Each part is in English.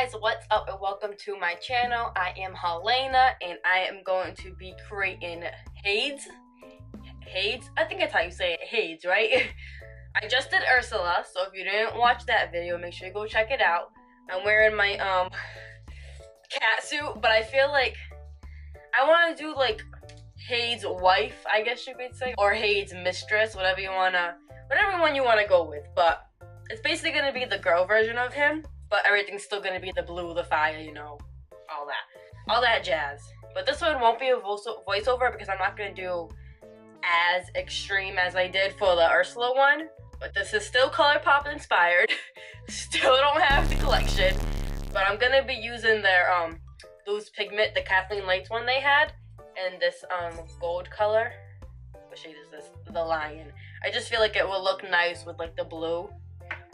guys, what's up and welcome to my channel. I am Helena and I am going to be creating Hades. I think that's how you say it, Hades, right? I just did Ursula, so if you didn't watch that video, make sure you go check it out. I'm wearing my cat suit, but I feel like I want to do like Hades' wife, I guess you could say, or Hades' mistress, whatever one you wanna go with. But it's basically gonna be the girl version of him, but everything's still gonna be the blue, the fire, you know, all that jazz. But this one won't be a voiceover because I'm not gonna do as extreme as I did for the Ursula one. But this is still Colourpop inspired. Still don't have the collection, but I'm gonna be using their loose pigment, the Kathleen Lights one they had, and this gold color. What shade is this? The Lion. I just feel like it will look nice with like the blue.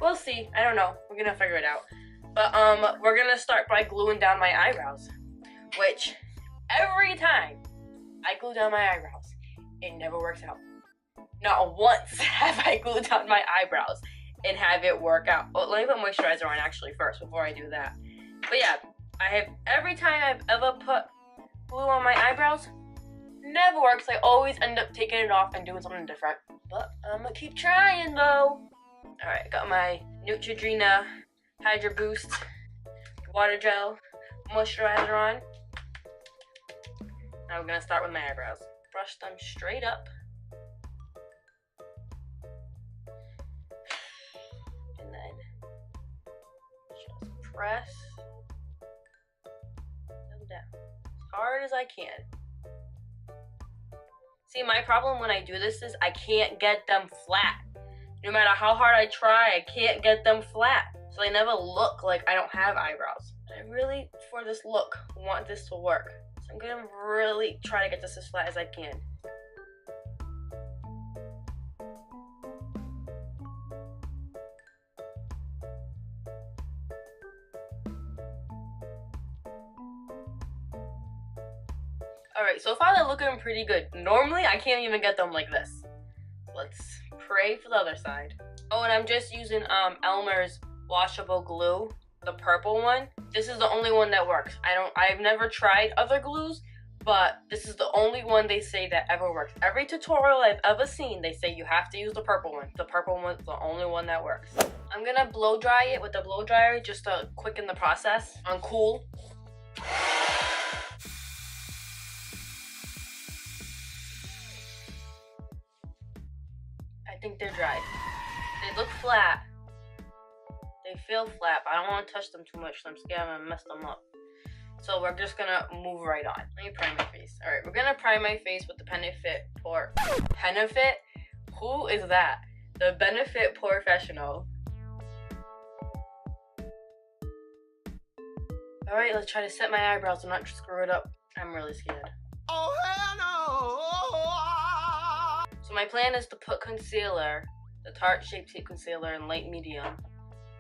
We'll see. I don't know. We're gonna figure it out. But we're gonna start by gluing down my eyebrows, which every time I glue down my eyebrows, it never works out. Not once have I glued down my eyebrows and have it work out. Oh, let me put moisturizer on actually first before I do that. But yeah, every time I've ever put glue on my eyebrows, never works. I always end up taking it off and doing something different. But I'm gonna keep trying though. Alright, I got my Neutrogena Hydra Boost water gel moisturizer on. Now we're gonna start with my eyebrows. Brush them straight up. And then just press them down as hard as I can. See, my problem when I do this is I can't get them flat. No matter how hard I try, I can't get them flat. So they never look like I don't have eyebrows. And I really, for this look, want this to work. So I'm gonna really try to get this as flat as I can. Alright, so far they're looking pretty good. Normally, I can't even get them like this. Let's pray for the other side. Oh, and I'm just using Elmer's washable glue, the purple one. This is the only one that works. I've never tried other glues, but this is the only one they say that ever works. Every tutorial I've ever seen, they say you have to use the purple one. The purple one's the only one that works. I'm gonna blow dry it with the blow dryer just to quicken the process on cool. I think they're dry. They look flat. They feel flat, but I don't want to touch them too much, so I'm scared I'm gonna mess them up. So we're just gonna move right on. Let me prime my face. Alright, we're gonna prime my face with the Benefit? Who is that? The Benefit Professional. Alright, let's try to set my eyebrows and not screw it up. I'm really scared. Oh hell no! So my plan is to put concealer, the Tarte Shape Tape Concealer in light medium,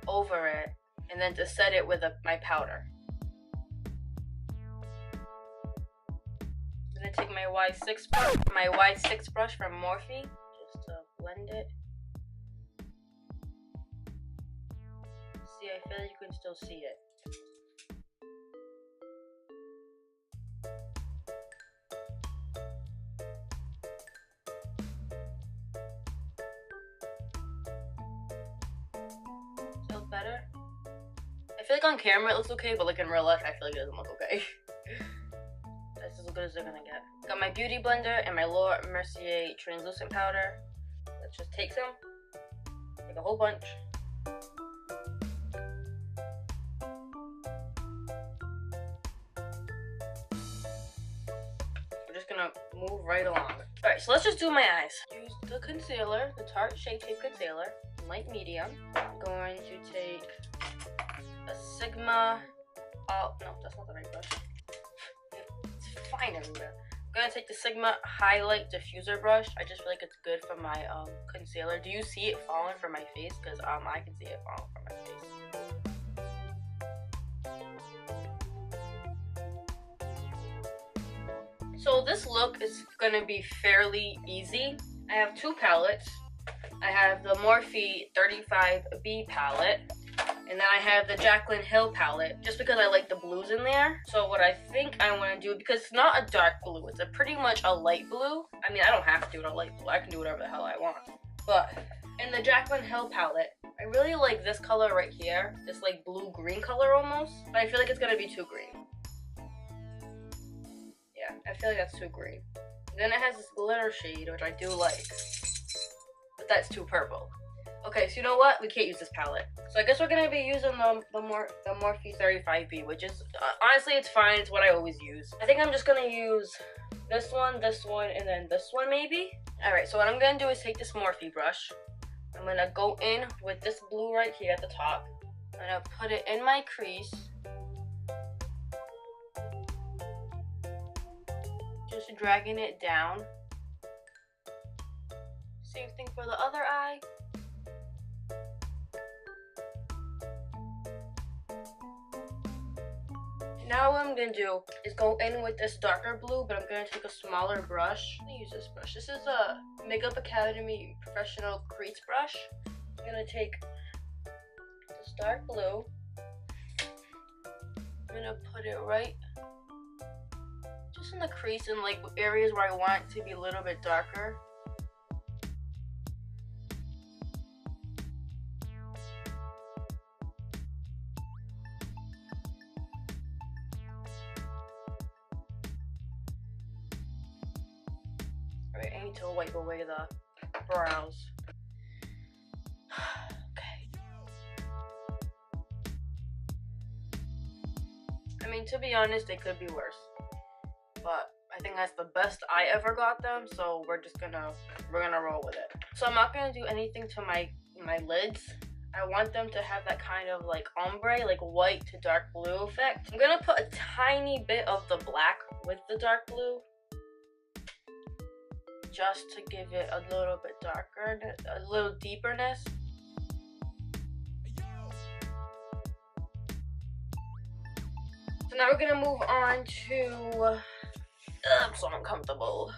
over it, and then to set it with my powder. I'm gonna take my Y6 brush from Morphe, just to blend it. See, I feel like you can still see it. Better. I feel like on camera it looks okay, but like in real life I feel like it doesn't look okay. That's as good as they're gonna get. Got my beauty blender and my Laura Mercier translucent powder. Let's just take some, take a whole bunch. We're just gonna move right along. Alright, so let's just do my eyes. Use the concealer, the Tarte Shape Tape Concealer, light medium. I'm going to take a Sigma. Oh no, that's not the right brush. It's fine everywhere. I'm gonna take the Sigma Highlight Diffuser brush. I just feel like it's good for my concealer. Do you see it falling from my face? Because I can see it falling from my face. So this look is gonna be fairly easy. I have two palettes. I have the Morphe 35B palette, And then I have the Jaclyn Hill palette, just because I like the blues in there. So what I think I want to do, because it's not a dark blue, it's pretty much a light blue. I mean, I don't have to do it a light blue. I can do whatever the hell I want. But in the Jaclyn Hill palette, I really like this color right here. This like blue-green color almost. But I feel like it's going to be too green. Yeah, I feel like that's too green. Then it has this glitter shade, which I do like. But that's too purple. Okay, so you know what? We can't use this palette. So I guess we're gonna be using the Morphe 35B, which is honestly it's fine. It's what I always use. I think I'm just gonna use this one, and then this one maybe. All right. So what I'm gonna do is take this Morphe brush. I'm gonna go in with this blue right here at the top. I'm gonna put it in my crease. Just dragging it down. Same thing for the other eye. Now what I'm going to do is go in with this darker blue, but I'm going to take a smaller brush. I'm going to use this brush. This is a Makeup Academy Professional Crease brush. I'm going to take this dark blue. I'm going to put it right just in the crease and like areas where I want it to be a little bit darker. Alright, I need to wipe away the brows. Okay. I mean, to be honest, they could be worse. But I think that's the best I ever got them, so we're gonna roll with it. So I'm not gonna do anything to my lids. I want them to have that kind of like ombre, like white to dark blue effect. I'm gonna put a tiny bit of the black with the dark blue, just to give it a little bit darker, a little deeperness. So now we're gonna move on to I'm so uncomfortable.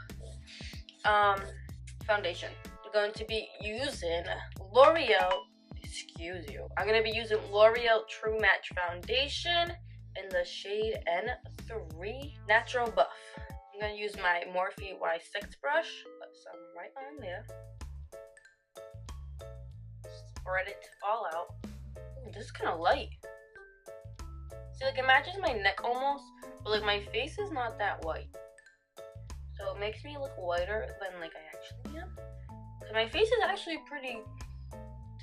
Foundation. We're going to be using L'Oreal. Excuse you. I'm gonna be using L'Oreal True Match Foundation in the shade N3 Natural Buff. I'm gonna use my Morphe Y6 brush. Put some right on there. Spread it all out. Ooh, this is kind of light. See, like it matches my neck almost, but like my face is not that white. So it makes me look whiter than like I actually am. Cause my face is actually pretty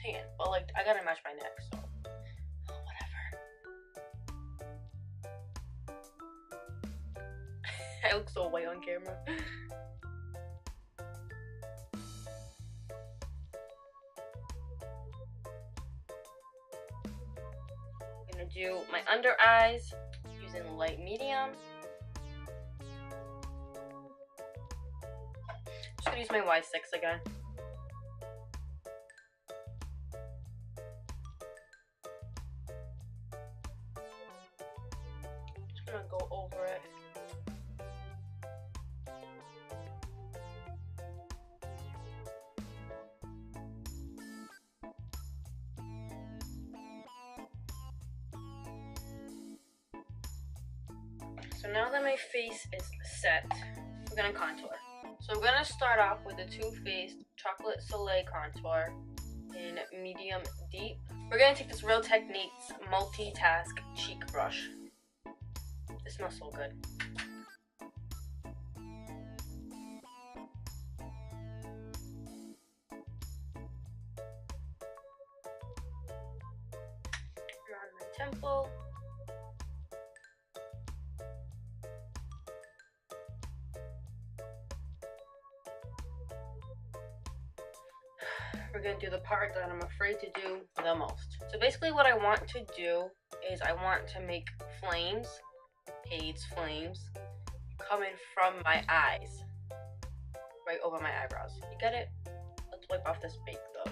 tan, but like I gotta match my neck, so whatever. I look so white on camera. I'm gonna do my under eyes using light medium. Just gonna use my Y6 again. Just gonna go over it. So now that my face is set, we're gonna contour. So we're gonna start off with the Too Faced Chocolate Soleil Contour in medium deep. We're gonna take this Real Techniques Multitask Cheek Brush. It smells so good. Around my temple. We're gonna do the part that I'm afraid to do the most. So basically what I want to do is I want to make flames, Hade's flames, coming from my eyes, right over my eyebrows. You get it? Let's wipe off this bake though.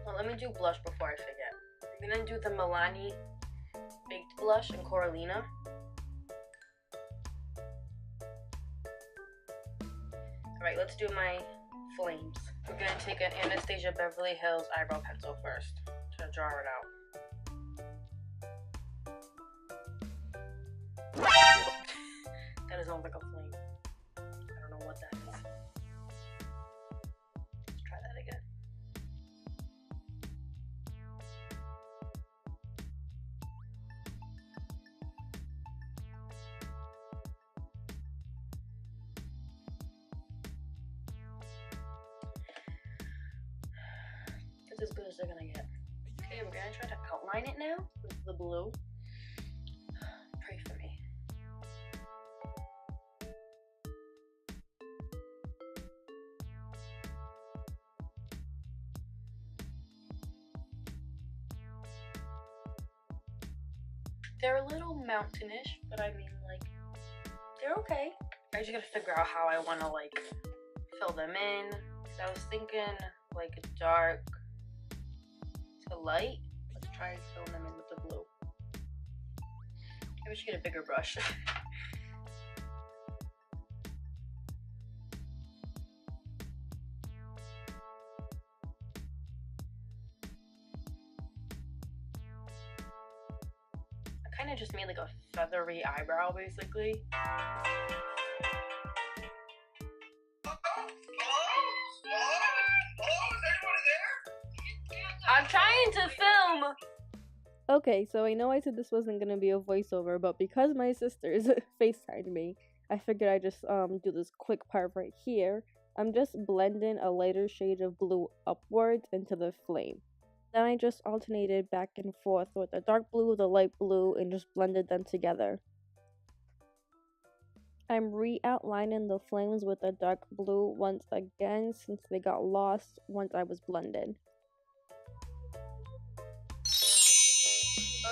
Well, let me do blush before I forget. I'm gonna do the Milani Baked Blush in Coralina. Alright, let's do my flames. We're gonna take an Anastasia Beverly Hills eyebrow pencil first to draw it out. That doesn't look like a flame. I don't know what that is. Let's try that again. That's as good as they're gonna get. Okay, we're gonna try to outline it now with the blue. Pray for me. They're a little mountainish, but I mean, like, they're okay. I just gotta figure out how I wanna, like, fill them in. So I was thinking, like, dark to light. Let's try and fill them in with the blue. Maybe we should get a bigger brush. I kind of just made like a feathery eyebrow, basically. I'm trying to film! Okay, so I know I said this wasn't gonna be a voiceover, but because my sisters FaceTimed me, I figured I'd just do this quick part right here. I'm just blending a lighter shade of blue upwards into the flame. Then I just alternated back and forth with the dark blue, the light blue, and just blended them together. I'm re-outlining the flames with the dark blue once again since they got lost once I was blended.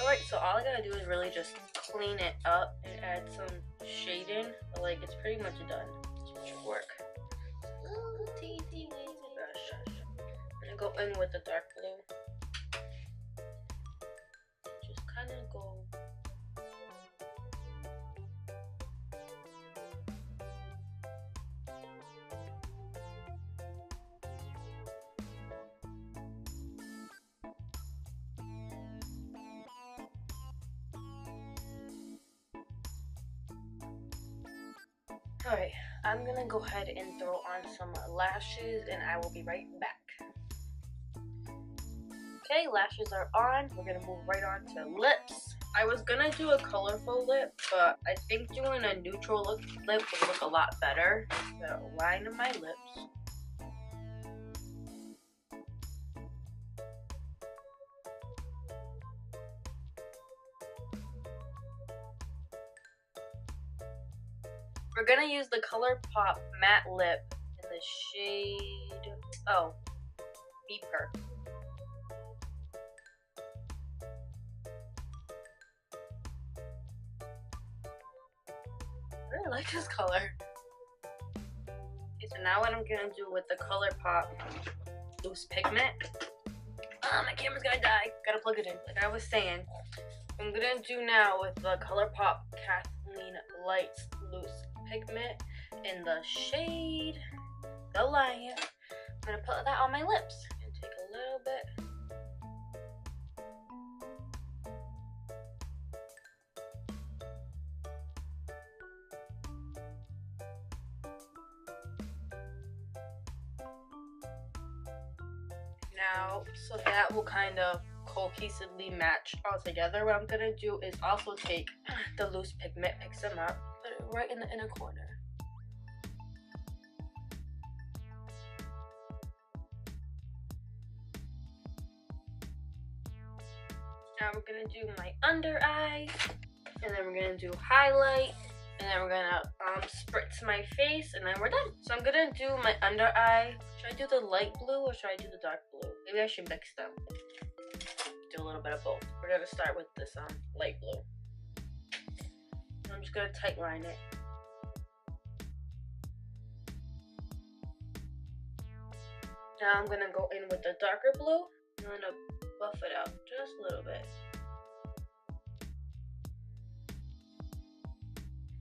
Alright, so all I gotta do is really just clean it up and add some shading. But, like, it's pretty much done. This should work. Ooh, teasy lazy brush. I'm gonna go in with the dark blue. Just kind of go. Alright, I'm gonna go ahead and throw on some lashes and I will be right back. Okay, lashes are on. We're gonna move right on to lips. I was gonna do a colorful lip, but I think doing a neutral lip would look a lot better. So line my lips. We're gonna use the Colourpop matte lip in the shade, Beeper. I really like this color. Okay, so now what I'm gonna do with the Colourpop loose pigment. My camera's gonna die. Gotta plug it in. Like I was saying, I'm gonna do now with the Colourpop Kathleen Lights loose pigment in the shade The Lion. I'm gonna put that on my lips and take a little bit. Now, so that will kind of cohesively match all together. What I'm gonna do is also take the loose pigment, pick some up, put it right in the inner corner. Now we're gonna do my under eye, and then we're gonna do highlight, and then we're gonna spritz my face, and then we're done. So I'm gonna do my under eye. Should I do the light blue or should I do the dark blue? Maybe I should mix them. Do a little bit of both. We're gonna start with this light blue. I'm just gonna tight line it. Now I'm gonna go in with the darker blue. I'm gonna buff it out just a little bit.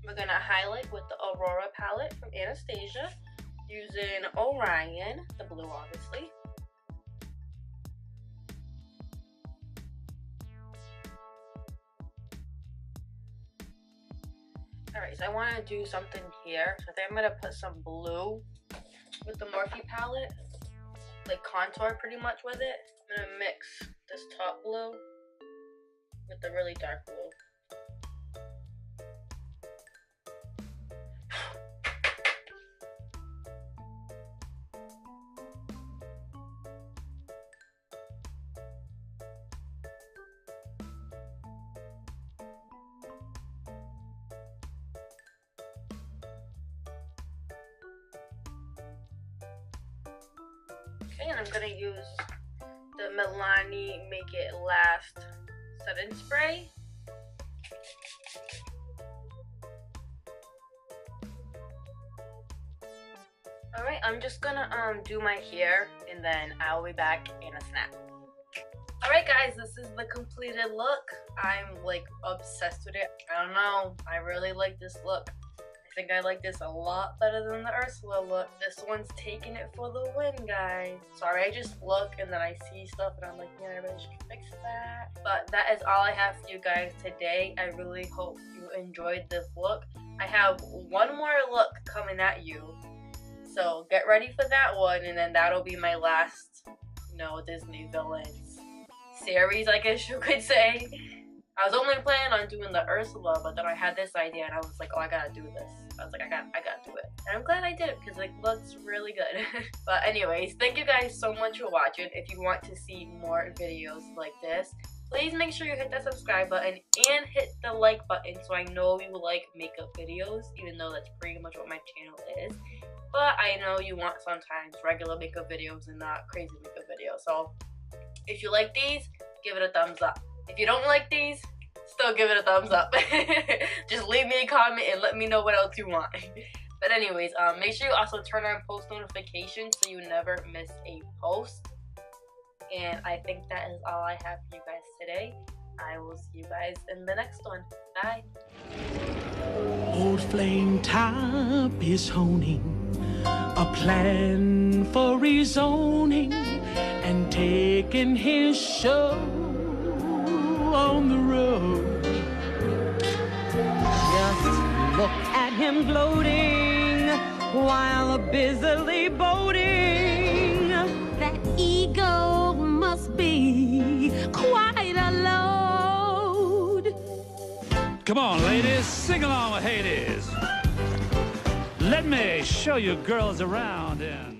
We're gonna highlight with the Aurora palette from Anastasia. using Orion, the blue obviously. Alright, so I want to do something here. So I think I'm going to put some blue with the Morphe palette. Like contour pretty much with it. I'm going to mix this top blue with the really dark blue. Okay, and I'm gonna use the Milani Make It Last setting spray. Alright, I'm just gonna do my hair and then I'll be back in a snap. Alright guys, this is the completed look. I'm like obsessed with it. I don't know, I really like this look. I think I like this a lot better than the Ursula look. This one's taking it for the win, guys. Sorry, I just look and then I see stuff and I'm like, yeah, I really should fix that. But that is all I have for you guys today. I really hope you enjoyed this look. I have one more look coming at you. So get ready for that one, and then that'll be my last, Disney villains series, I guess you could say. I was only planning on doing the Ursula, but then I had this idea and I was like, oh, I gotta do this. I was like, I gotta do it. And I'm glad I did it because it looks really good. But anyways, thank you guys so much for watching. If you want to see more videos like this, please make sure you hit that subscribe button and hit the like button so I know you like makeup videos, even though that's pretty much what my channel is. But I know you want sometimes regular makeup videos and not crazy makeup videos. So if you like these, give it a thumbs up. If you don't like these, still give it a thumbs up. Just leave me a comment and let me know what else you want. But anyways, make sure you also turn on post notifications so you never miss a post. And I think that is all I have for you guys today. I will see you guys in the next one. Bye. Old Flame Top is honing a plan for rezoning and taking his show on the road. Just look at him gloating while busily boating. That ego must be quite a load. Come on, ladies, sing along with Hades. Let me show you girls around and